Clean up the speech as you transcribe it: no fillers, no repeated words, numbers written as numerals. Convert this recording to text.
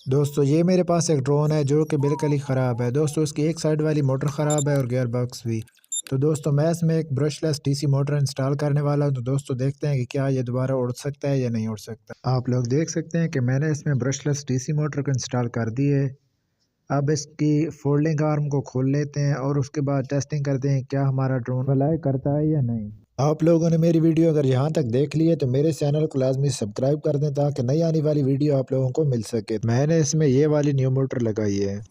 दोस्तों ये मेरे पास एक ड्रोन है जो कि बिल्कुल ही ख़राब है। दोस्तों इसकी एक साइड वाली मोटर ख़राब है और गियर बॉक्स भी। तो दोस्तों मैं इसमें एक ब्रशलेस डीसी मोटर इंस्टॉल करने वाला हूँ। तो दोस्तों देखते हैं कि क्या ये दोबारा उड़ सकता है या नहीं उड़ सकता। आप लोग देख सकते हैं कि मैंने इसमें ब्रशलेस डीसी मोटर को इंस्टॉल कर दी है। अब इसकी फोल्डिंग आर्म को खोल लेते हैं और उसके बाद टेस्टिंग करते हैं क्या हमारा ड्रोन फ्लाई करता है या नहीं। आप लोगों ने मेरी वीडियो अगर यहाँ तक देख ली है तो मेरे चैनल को लाजमी सब्सक्राइब कर दें ताकि नई आने वाली वीडियो आप लोगों को मिल सके। मैंने इसमें ये वाली न्यू मोटर लगाई है।